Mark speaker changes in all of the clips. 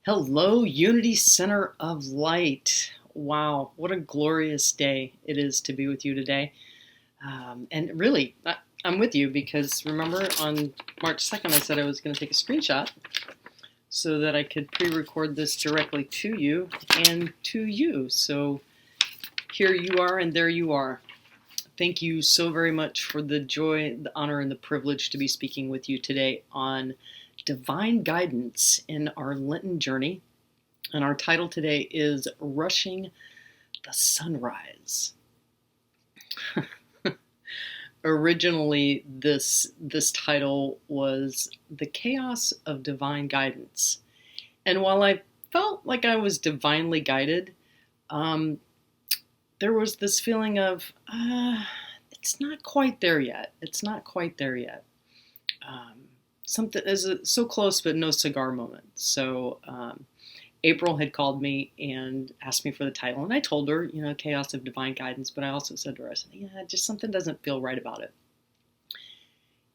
Speaker 1: Hello, Unity Center of Light. Wow, what a glorious day it is to be with you today. And really, I'm with you because remember on March 2nd, I said I was going to take a screenshot so that I could pre-record this directly to you and to you. So here you are and there you are. Thank you so very much for the joy, the honor, and the privilege to be speaking with you today on divine guidance in our Lenten journey. And our title today is Rushing the Sunrise. Originally, this title was The Chaos of Divine Guidance. And while I felt like I was divinely guided, there was this feeling of, it's not quite there yet. It's not quite there yet. Something is so close, but no cigar moment. So April had called me and asked me for the title. And I told her, Chaos of Divine Guidance. But I also said to her, I said, just something doesn't feel right about it.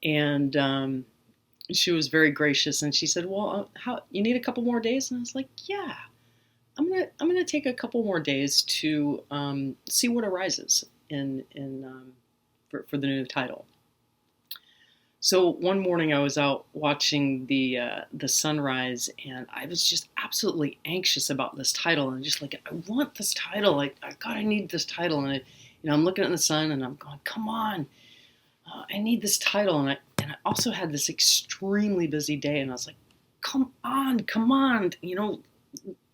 Speaker 1: And she was very gracious. And she said, well, you need a couple more days? And I was like, yeah, I'm gonna take a couple more days to see what arises for the new title. So one morning I was out watching the sunrise, and I was just absolutely anxious about this title, and just like, I want this title. I need this title, and I'm looking at the sun, and I'm going, come on, I need this title, and I also had this extremely busy day, and I was like, come on,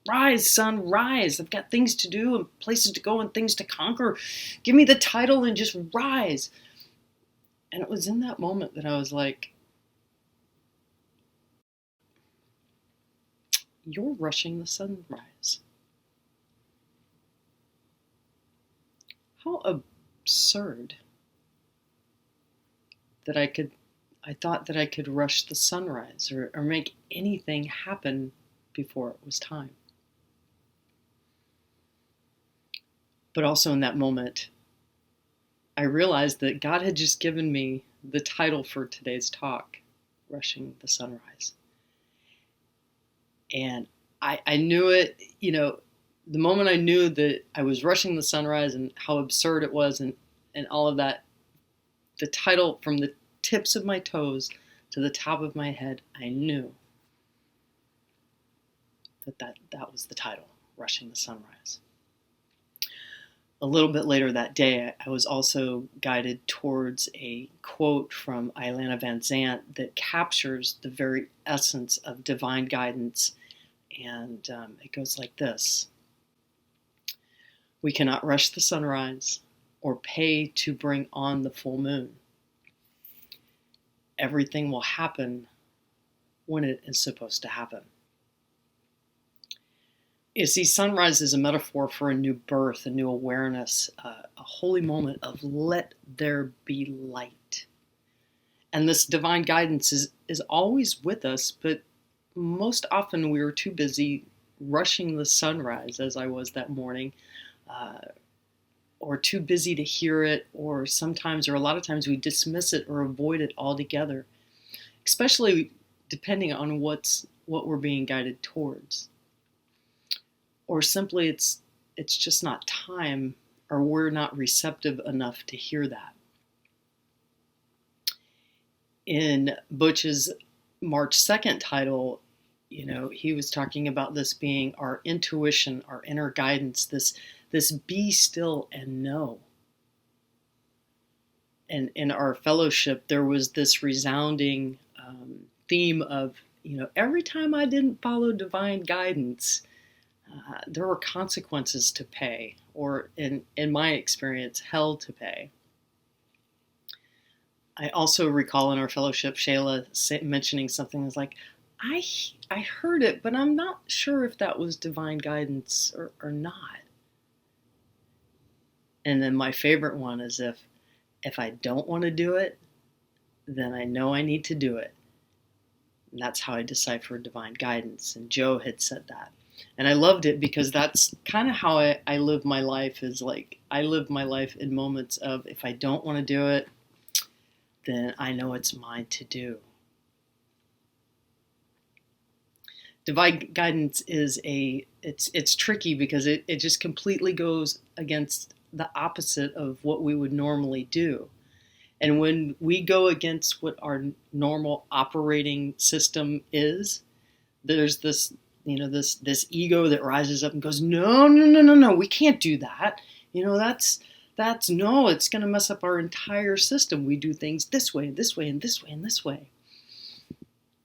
Speaker 1: rise, sun, rise. I've got things to do and places to go and things to conquer. Give me the title and just rise. And it was in that moment that I was like, you're rushing the sunrise. How absurd that I thought that I could rush the sunrise or make anything happen before it was time. But also in that moment, I realized that God had just given me the title for today's talk, Rushing the Sunrise. And I knew it, the moment I knew that I was rushing the sunrise and how absurd it was and all of that, the title from the tips of my toes to the top of my head, I knew that was the title, Rushing the Sunrise. A little bit later that day, I was also guided towards a quote from Iylana Vanzant that captures the very essence of divine guidance. And it goes like this. We cannot rush the sunrise or pay to bring on the full moon. Everything will happen when it is supposed to happen. You see, sunrise is a metaphor for a new birth, a new awareness, a holy moment of let there be light. And this divine guidance is always with us, but most often we are too busy rushing the sunrise, as I was that morning, or too busy to hear it, or a lot of times we dismiss it or avoid it altogether, especially depending on what we're being guided towards. Or simply it's just not time, or we're not receptive enough to hear that. In Butch's March 2nd title, he was talking about this being our intuition, our inner guidance, this be still and know. And in our fellowship, there was this resounding theme of, every time I didn't follow divine guidance, there were consequences to pay, or in my experience, hell to pay. I also recall in our fellowship, Shayla mentioning something that's like, I heard it, but I'm not sure if that was divine guidance or not. And then my favorite one is if I don't want to do it, then I know I need to do it. And that's how I decipher divine guidance. And Joe had said that. And I loved it because that's kind of how I live my life, is like I live my life in moments of if I don't want to do it, then I know it's mine to do. Divine guidance is it's tricky because it just completely goes against the opposite of what we would normally do. And when we go against what our normal operating system is, there's this, this ego that rises up and goes, no, no, no, no, no, we can't do that. That's no, it's going to mess up our entire system. We do things this way, this way, and this way, and this way.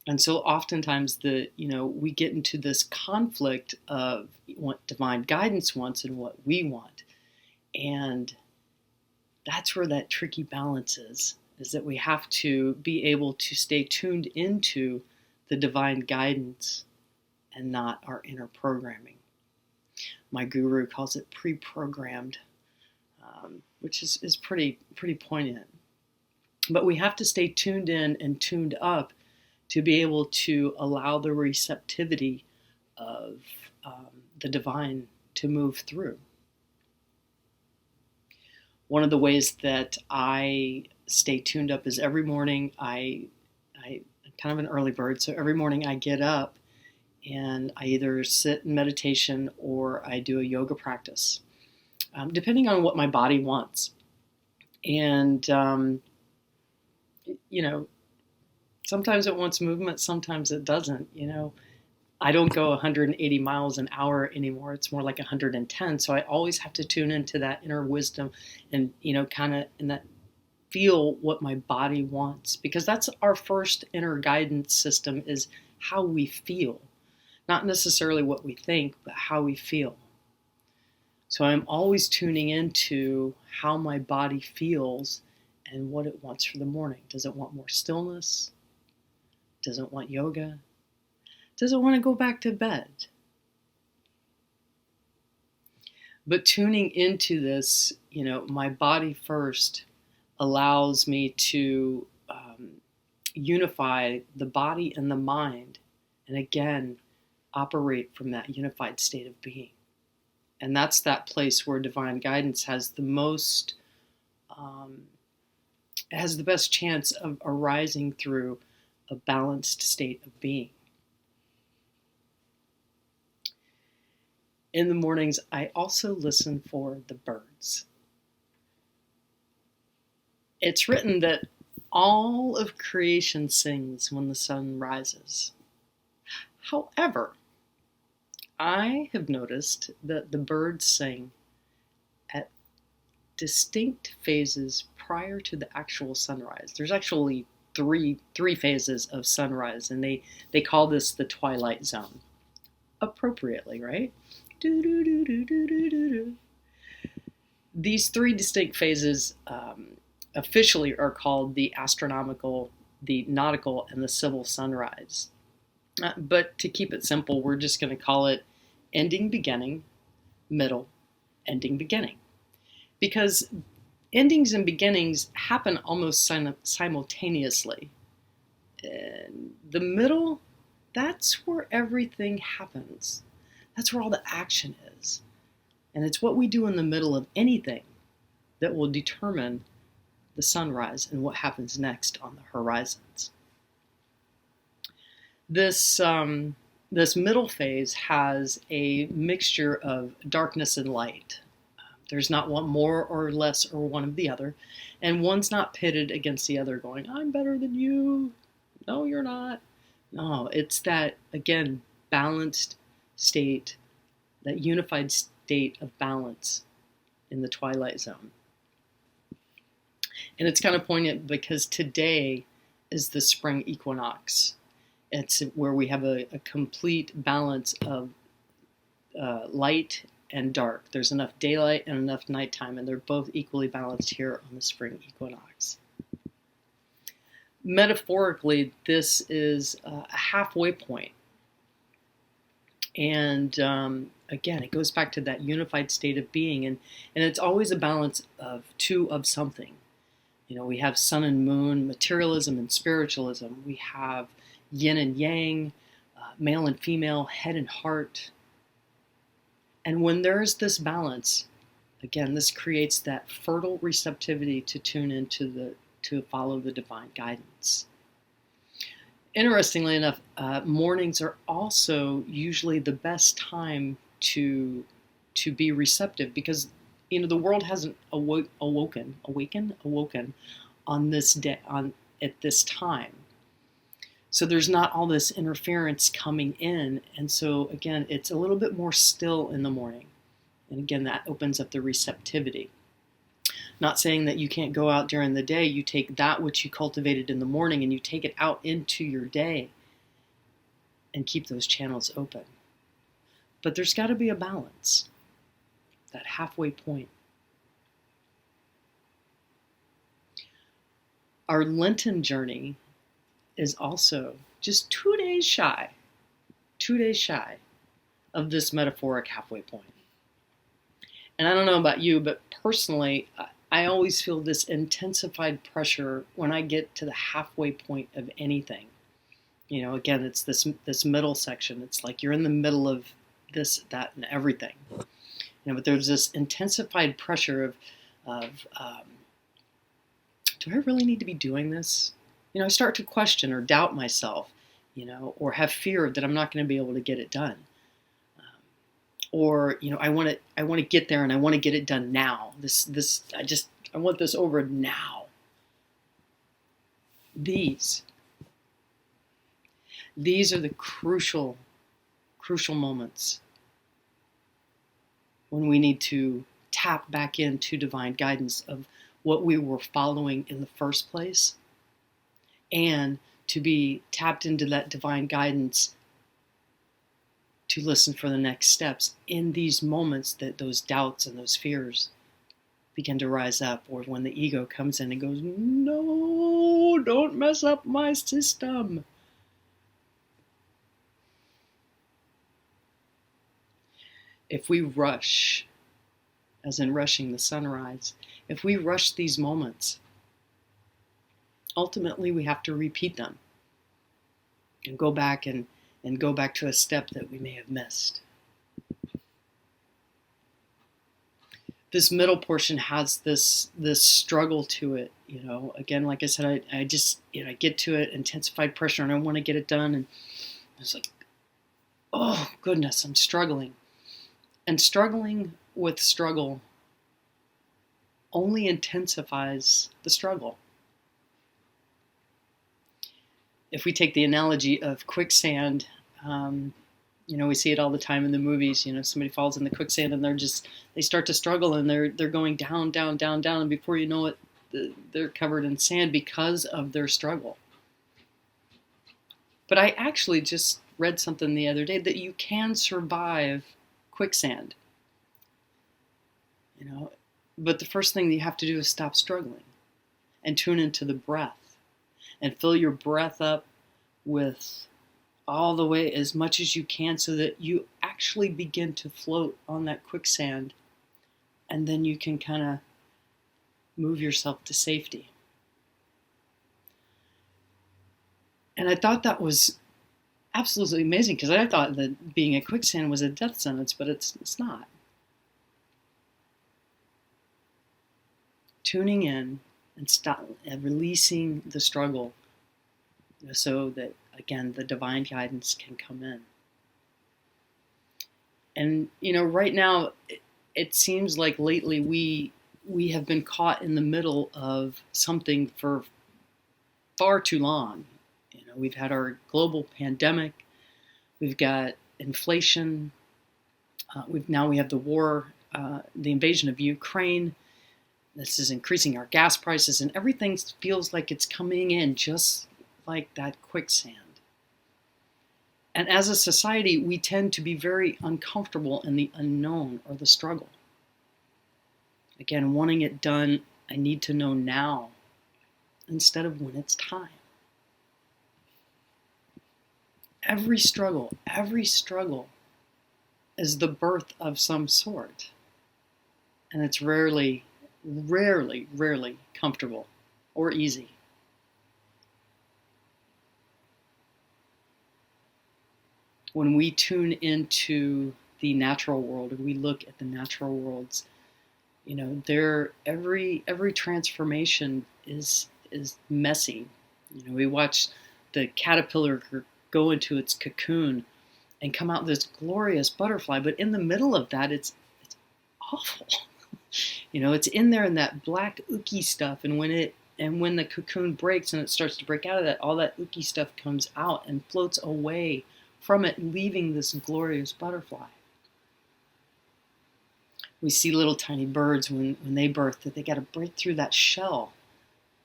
Speaker 1: And so oftentimes we get into this conflict of what divine guidance wants and what we want. And that's where that tricky balance is that we have to be able to stay tuned into the divine guidance and not our inner programming. My guru calls it pre-programmed, which is pretty poignant. But we have to stay tuned in and tuned up to be able to allow the receptivity of the divine to move through. One of the ways that I stay tuned up is every morning I'm kind of an early bird, so every morning I get up and I either sit in meditation or I do a yoga practice, depending on what my body wants. And, sometimes it wants movement, sometimes it doesn't. I don't go 180 miles an hour anymore. It's more like 110. So I always have to tune into that inner wisdom and, kind of in that feel what my body wants, because that's our first inner guidance system, is how we feel, not necessarily what we think, but how we feel. So I'm always tuning into how my body feels and what it wants for the morning. Does it want more stillness? Does it want yoga? Does it want to go back to bed? But tuning into this, my body first allows me to unify the body and the mind, and again, operate from that unified state of being. And that's that place where divine guidance has the most, has the best chance of arising through a balanced state of being. In the mornings, I also listen for the birds. It's written that all of creation sings when the sun rises. However, I have noticed that the birds sing at distinct phases prior to the actual sunrise. There's actually three phases of sunrise, and they call this the twilight zone. Appropriately, right? These three distinct phases officially are called the astronomical, the nautical, and the civil sunrise. But to keep it simple, we're just going to call it ending, beginning, middle, ending, beginning. Because endings and beginnings happen almost simultaneously. And the middle, that's where everything happens. That's where all the action is. And it's what we do in the middle of anything that will determine the sunrise and what happens next on the horizons. This middle phase has a mixture of darkness and light. There's not one more or less or one of the other, and one's not pitted against the other going, I'm better than you. No, you're not. No, it's that, again, balanced state, that unified state of balance in the twilight zone. And it's kind of poignant because today is the spring equinox. It's where we have a complete balance of light and dark. There's enough daylight and enough nighttime, and they're both equally balanced here on the spring equinox. Metaphorically, this is a halfway point. And again, it goes back to that unified state of being, and it's always a balance of two of something. We have sun and moon, materialism and spiritualism. We have yin and yang, male and female, head and heart. And when there's this balance, again, this creates that fertile receptivity to tune into to follow the divine guidance. Interestingly enough, mornings are also usually the best time to be receptive, because the world hasn't awoken on this day, on at this time. So there's not all this interference coming in, and so again, it's a little bit more still in the morning, and again, that opens up the receptivity. Not saying that you can't go out during the day. You take that which you cultivated in the morning and you take it out into your day and keep those channels open. But there's got to be a balance, that halfway point. Our Lenten journey is also just 2 days shy of this metaphoric halfway point. And I don't know about you, but personally, I always feel this intensified pressure when I get to the halfway point of anything. Again, it's this middle section. It's like you're in the middle of this, that, and everything. But there's this intensified pressure of do I really need to be doing this? I start to question or doubt myself, or have fear that I'm not going to be able to get it done. Or I want to get there and I want to get it done now. I want this over now. These are the crucial moments when we need to tap back into divine guidance of what we were following in the first place, and to be tapped into that divine guidance to listen for the next steps in these moments that those doubts and those fears begin to rise up, or when the ego comes in and goes, no, don't mess up my system. If we rush, as in rushing the sunrise, if we rush these moments, ultimately we have to repeat them and go back and go back to a step that we may have missed. This middle portion has this struggle to it, Again, like I said, I just I get to it, intensified pressure, and I want to get it done, and it's like, oh goodness, I'm struggling. And struggling with struggle only intensifies the struggle. If we take the analogy of quicksand, we see it all the time in the movies. Somebody falls in the quicksand and they start to struggle, and they're going down, down, down, down, and before you know it, they're covered in sand because of their struggle. But I actually just read something the other day that you can survive quicksand. But the first thing that you have to do is stop struggling and tune into the breath and fill your breath up with all the way as much as you can, so that you actually begin to float on that quicksand, and then you can kind of move yourself to safety. And I thought that was absolutely amazing, because I thought that being a quicksand was a death sentence, but it's not. Tuning in and stop and releasing the struggle, so that, again, the divine guidance can come in. And right now, it seems like lately we have been caught in the middle of something for far too long. We've had our global pandemic, we've got inflation, we have the war, the invasion of Ukraine. This is increasing our gas prices, and everything feels like it's coming in just like that quicksand. And as a society, we tend to be very uncomfortable in the unknown or the struggle. Again, wanting it done, I need to know now, instead of when it's time. Every struggle is the birth of some sort. And it's rarely comfortable or easy. When we tune into the natural world, and we look at the natural worlds, every transformation is messy. We watch the caterpillar go into its cocoon and come out this glorious butterfly. But in the middle of that, it's awful. It's in there in that black ooky stuff, and when the cocoon breaks and it starts to break out of that, all that ooky stuff comes out and floats away from it, leaving this glorious butterfly. We see little tiny birds when they birth that they got to break through that shell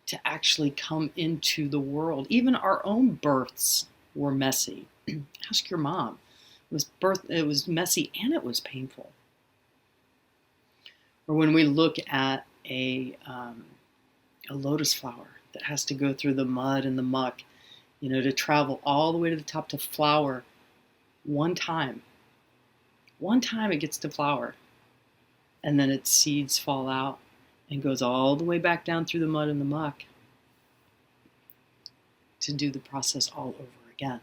Speaker 1: to actually come into the world. Even our own births were messy. Ask your mom. It was messy and it was painful. Or when we look at a lotus flower that has to go through the mud and the muck, to travel all the way to the top to flower one time. One time it gets to flower, and then its seeds fall out and goes all the way back down through the mud and the muck to do the process all over again.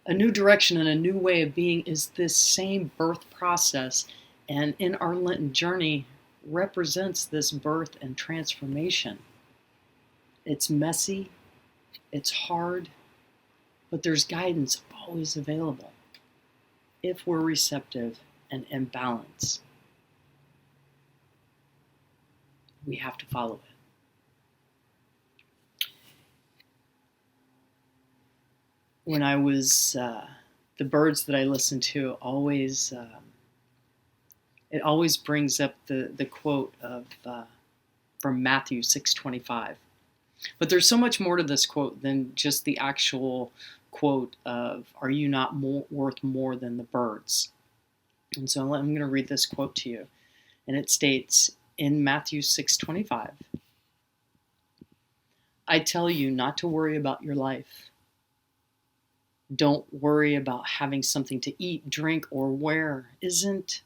Speaker 1: A new direction and a new way of being is this same birth process, and in our Lenten journey represents this birth and transformation. It's messy, it's hard, but there's guidance always available if we're receptive and in balance. We have to follow it. When I was, the birds that I listened to always, it always brings up the quote of from Matthew 6:25. But there's so much more to this quote than just the actual quote of, "Are you not worth more than the birds?" And so I'm going to read this quote to you. And it states in Matthew 6:25, "I tell you not to worry about your life. Don't worry about having something to eat, drink, or wear. Isn't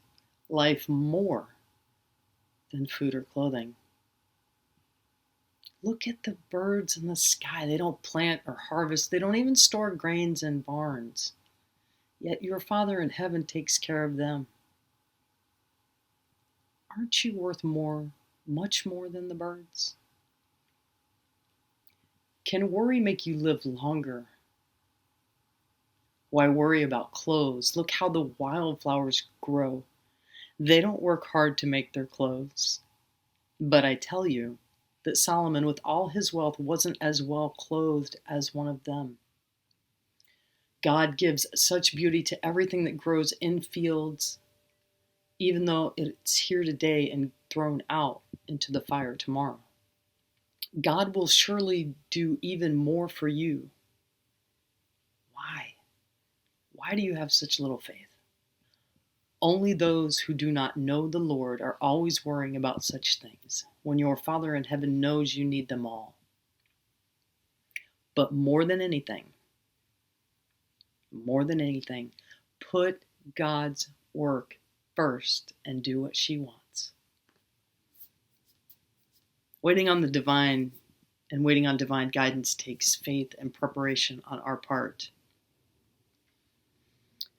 Speaker 1: life more than food or clothing? Look at the birds in the sky. They don't plant or harvest. They don't even store grains in barns. Yet your Father in heaven takes care of them. Aren't you worth more, much more than the birds? Can worry make you live longer? Why worry about clothes? Look how the wildflowers grow. They don't work hard to make their clothes. But I tell you that Solomon, with all his wealth, wasn't as well clothed as one of them. God gives such beauty to everything that grows in fields, even though it's here today and thrown out into the fire tomorrow. God will surely do even more for you. Why? Why do you have such little faith? Only those who do not know the Lord are always worrying about such things, when your Father in heaven knows you need them all. But more than anything, put God's work first and do what she wants." Waiting on the divine and waiting on divine guidance takes faith and preparation on our part.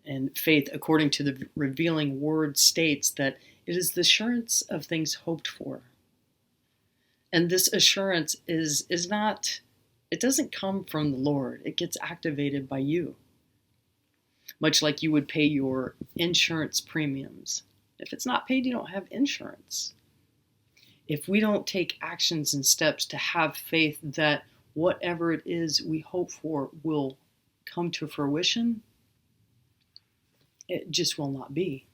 Speaker 1: And faith, according to the revealing word, states that it is the assurance of things hoped for. And this assurance is not, it doesn't come from the Lord. It gets activated by you. Much like you would pay your insurance premiums. If it's not paid, you don't have insurance. If we don't take actions and steps to have faith that whatever it is we hope for will come to fruition, it just will not be.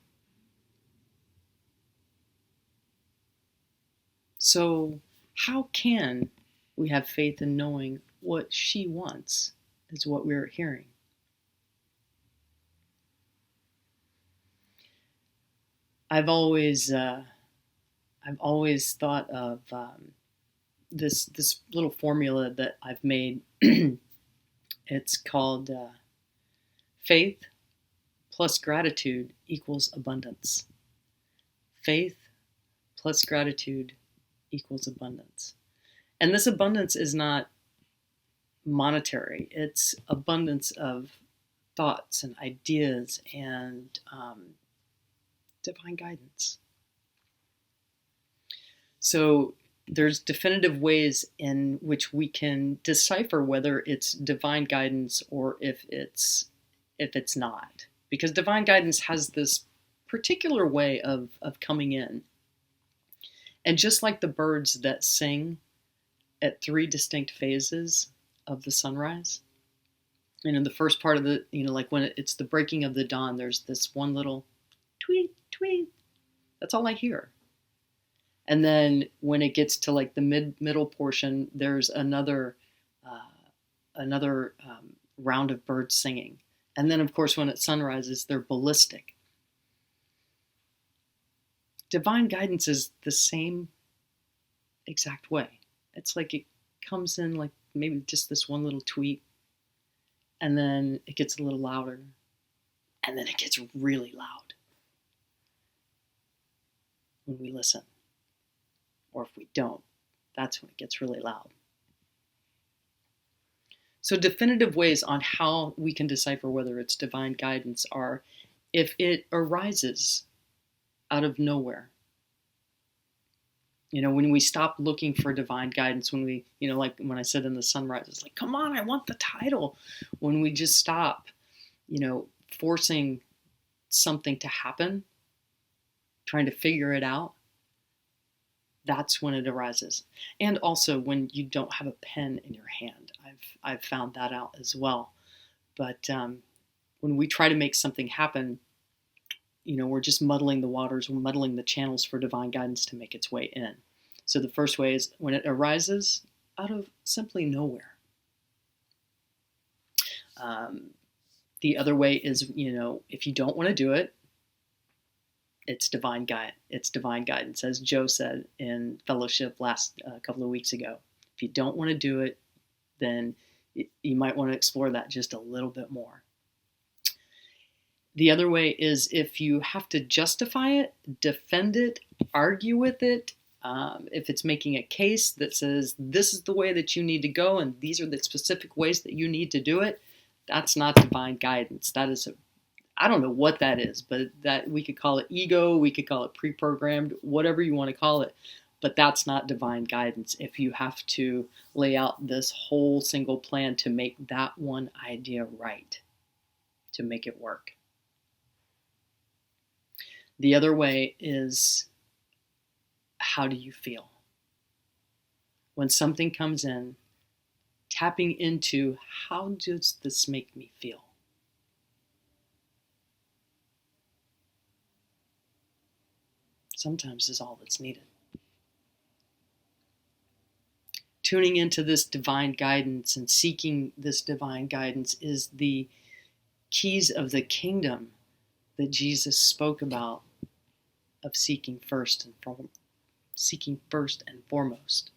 Speaker 1: So how can we have faith in knowing what she wants is what we're hearing? I've always thought of this little formula that I've made. It's called faith plus gratitude equals abundance. Faith plus gratitude equals abundance. And this abundance is not monetary. It's abundance of thoughts and ideas and divine guidance. So there's definitive ways in which we can decipher whether it's divine guidance or if it's not. Because divine guidance has this particular way of coming in. And just like the birds that sing at 3 distinct phases of the sunrise, and in the first part of the, like when it's the breaking of the dawn, there's this one little tweet, tweet. That's all I hear. And then when it gets to like the middle portion, there's another round of birds singing. And then, of course, when it sunrises, they're ballistic. Divine guidance is the same exact way. It's like it comes in like maybe just this one little tweet, and then it gets a little louder, and then it gets really loud when we listen. Or if we don't, that's when it gets really loud. So definitive ways on how we can decipher whether it's divine guidance are if it arises out of nowhere. When we stop looking for divine guidance, when we, like when I said in the sunrise, it's like, come on, I want the title. When we just stop, forcing something to happen, trying to figure it out, that's when it arises. And also when you don't have a pen in your hand. I've found that out as well. But when we try to make something happen, we're just muddling the waters, we're muddling the channels for divine guidance to make its way in. So the first way is when it arises out of simply nowhere. The other way is, if you don't want to do it, it's divine guidance, as Joe said in fellowship last couple of weeks ago. If you don't want to do it, then you might want to explore that just a little bit more. The other way is if you have to justify it, defend it, argue with it, if it's making a case that says this is the way that you need to go and these are the specific ways that you need to do it, that's not divine guidance. That is I don't know what that is, but that we could call it ego, we could call it pre-programmed, whatever you want to call it. But that's not divine guidance if you have to lay out this whole single plan to make that one idea right, to make it work. The other way is, how do you feel? When something comes in, tapping into, how does this make me feel? Sometimes is all that's needed. Tuning into this divine guidance and seeking this divine guidance is the keys of the kingdom that Jesus spoke about, of seeking first and foremost.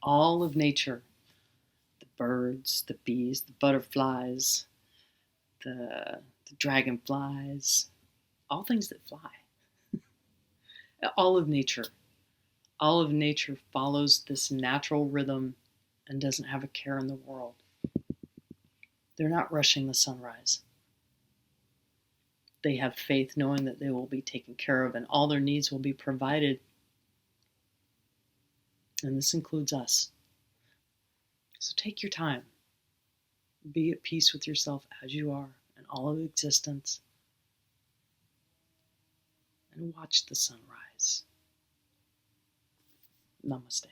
Speaker 1: All of nature, the birds, the bees, the butterflies, the dragonflies, all things that fly. All of nature follows this natural rhythm and doesn't have a care in the world. They're not rushing the sunrise. They have faith knowing that they will be taken care of and all their needs will be provided. And this includes us. So take your time. Be at peace with yourself as you are and all of existence. And watch the sunrise. Namaste.